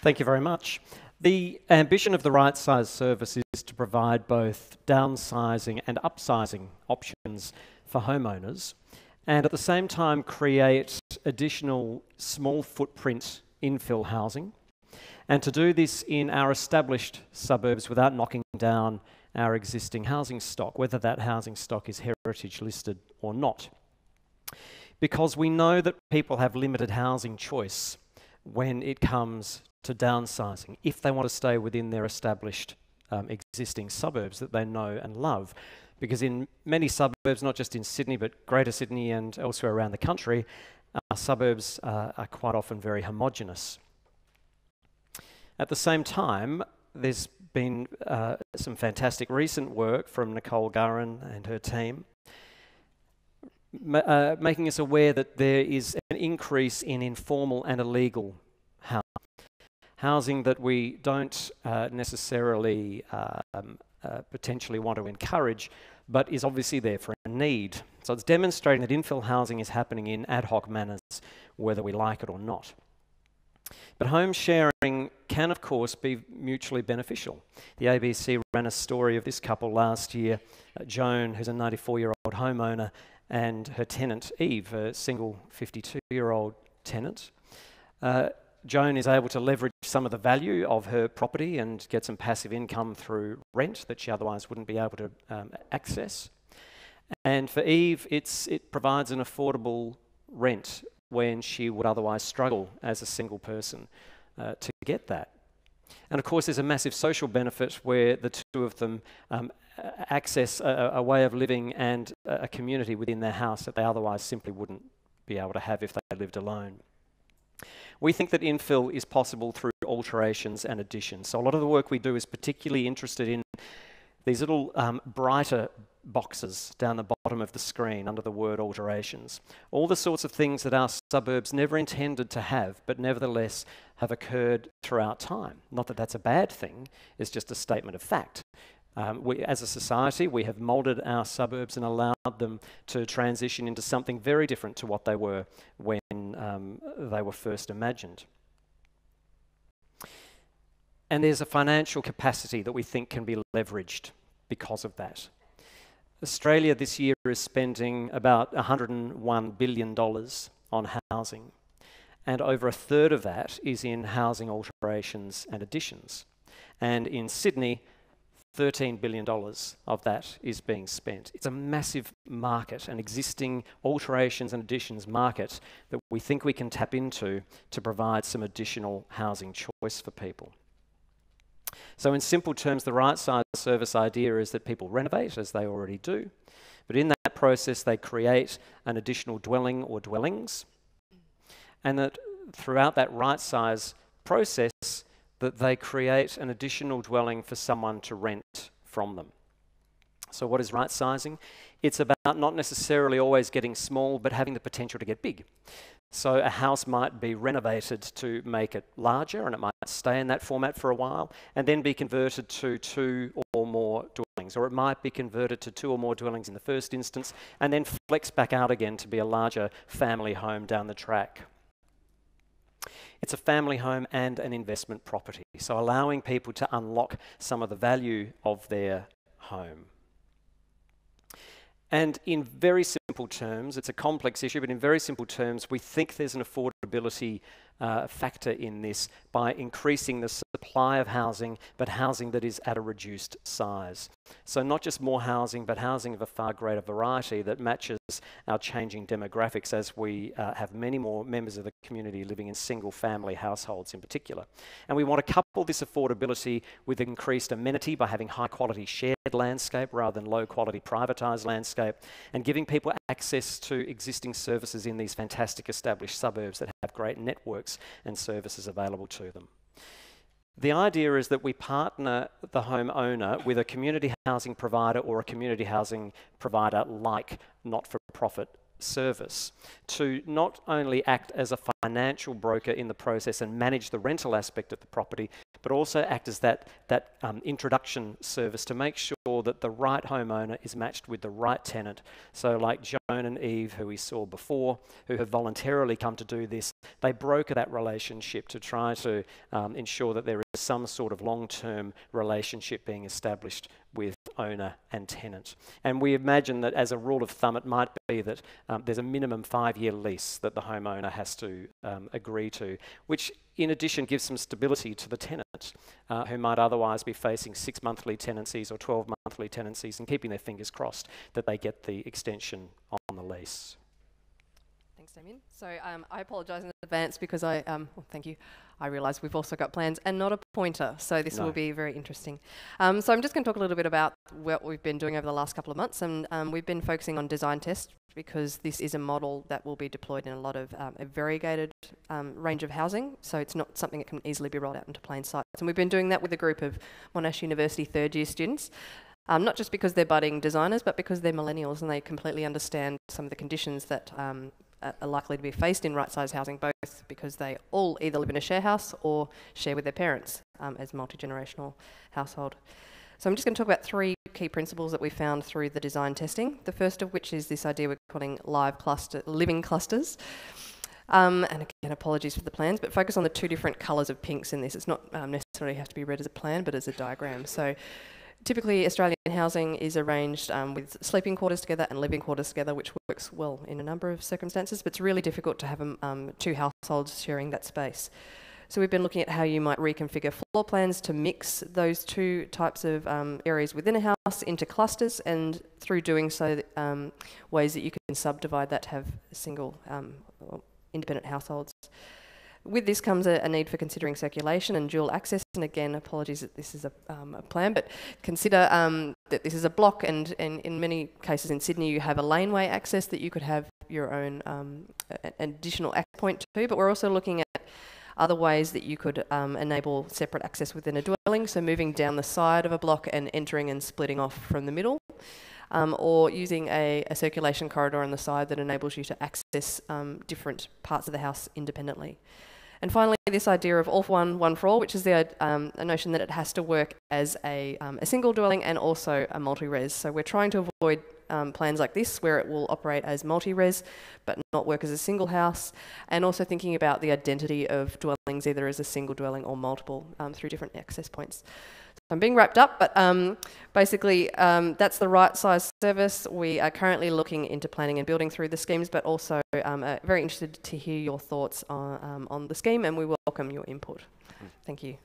Thank you very much. The ambition of the Rightsize Service is to provide both downsizing and upsizing options for homeowners, and at the same time create additional small footprint infill housing, and to do this in our established suburbs without knocking down our existing housing stock, whether that housing stock is heritage listed or not. Because we know that people have limited housing choice when it comes to downsizing, if they want to stay within their established existing suburbs that they know and love. Because in many suburbs, not just in Sydney, but Greater Sydney and elsewhere around the country, our suburbs are quite often very homogenous. At the same time, there's been some fantastic recent work from Nicole Gurran and her team, making us aware that there is an increase in informal and illegal housing that we don't necessarily potentially want to encourage, but is obviously there for a need. So it's demonstrating that infill housing is happening in ad hoc manners, whether we like it or not. But home sharing can, of course, be mutually beneficial. The ABC ran a story of this couple last year, Joan, who's a 94-year-old homeowner, and her tenant, Eve, a single 52-year-old tenant. Joan is able to leverage some of the value of her property and get some passive income through rent that she otherwise wouldn't be able to access. And for Eve, it provides an affordable rent when she would otherwise struggle as a single person to get that. And of course, there's a massive social benefit where the two of them access a way of living and a community within their house that they otherwise simply wouldn't be able to have if they lived alone. We think that infill is possible through alterations and additions. So a lot of the work we do is particularly interested in these little brighter boxes down the bottom of the screen under the word alterations. All the sorts of things that our suburbs never intended to have, but nevertheless have occurred throughout time. Not that that's a bad thing, it's just a statement of fact. As a society, we have moulded our suburbs and allowed them to transition into something very different to what they were when they were first imagined. And there's a financial capacity that we think can be leveraged because of that. Australia this year is spending about $101 billion on housing, and over a third of that is in housing alterations and additions. And in Sydney, $13 billion of that is being spent. It's a massive market, an existing alterations and additions market that we think we can tap into to provide some additional housing choice for people. So in simple terms, the Rightsize Service idea is that people renovate, as they already do, but in that process they create an additional dwelling or dwellings, and that throughout that right-size process that they create an additional dwelling for someone to rent from them. So what is right-sizing? It's about not necessarily always getting small, but having the potential to get big. So a house might be renovated to make it larger, and it might stay in that format for a while, and then be converted to 2 or more dwellings. Or it might be converted to 2 or more dwellings in the first instance, and then flex back out again to be a larger family home down the track. It's a family home and an investment property, so allowing people to unlock some of the value of their home. And in very simple terms, it's a complex issue, but in very simple terms, we think there's an affordability factor in this by increasing the supply of housing, but housing that is at a reduced size. So not just more housing, but housing of a far greater variety that matches our changing demographics as we have many more members of the community living in single-family households in particular. And we want to couple this affordability with increased amenity by having high-quality shared landscape rather than low-quality privatised landscape, and giving people access to existing services in these fantastic established suburbs that have great networks and services available to them. The idea is that we partner the homeowner with a community housing provider or a community housing provider like not-for-profit Service to not only act as a financial broker in the process and manage the rental aspect of the property, but also act as that introduction service to make sure that the right homeowner is matched with the right tenant. So like Joan and Eve, who we saw before, who have voluntarily come to do this, they broker that relationship to try to ensure that there is some sort of long-term relationship being established with owner and tenant. And we imagine that as a rule of thumb, it might be that there's a minimum 5-year lease that the homeowner has to agree to, which in addition gives some stability to the tenant who might otherwise be facing 6 monthly tenancies or 12 monthly tenancies and keeping their fingers crossed that they get the extension on the lease. Thanks, Damian. So I apologise in advance because well, thank you. I realise we've also got plans and not a pointer, so this will be very interesting. So I'm just going to talk a little bit about what we've been doing over the last couple of months, and we've been focusing on design test because this is a model that will be deployed in a lot of a variegated range of housing, so it's not something that can easily be rolled out into plain sites. And we've been doing that with a group of Monash University third-year students. Not just because they're budding designers, but because they're millennials and they completely understand some of the conditions that are likely to be faced in right-size housing, both because they all either live in a share house or share with their parents as multi-generational household. So I'm just going to talk about 3 key principles that we found through the design testing. The first of which is this idea we're calling living clusters. And again, apologies for the plans, but focus on the 2 different colours of pinks in this. It's not necessarily have to be read as a plan, but as a diagram. So typically, Australian housing is arranged with sleeping quarters together and living quarters together, which works well in a number of circumstances, but it's really difficult to have 2 households sharing that space. So we've been looking at how you might reconfigure floor plans to mix those 2 types of areas within a house into clusters, and through doing so, ways that you can subdivide that to have single independent households. With this comes a need for considering circulation and dual access. And again, apologies that this is a plan, but consider that this is a block, and in many cases in Sydney you have a laneway access that you could have your own additional access point to, but we're also looking at other ways that you could enable separate access within a dwelling, so moving down the side of a block and entering and splitting off from the middle. Or using a circulation corridor on the side that enables you to access different parts of the house independently. And finally, this idea of all for one, one for all, which is the notion that it has to work as a single dwelling and also a multi-res. So we're trying to avoid plans like this where it will operate as multi-res but not work as a single house, and also thinking about the identity of dwellings either as a single dwelling or multiple through different access points. I'm being wrapped up, but basically that's the Rightsize Service. We are currently looking into planning and building through the schemes, but also very interested to hear your thoughts on the scheme, and we welcome your input. Thank you.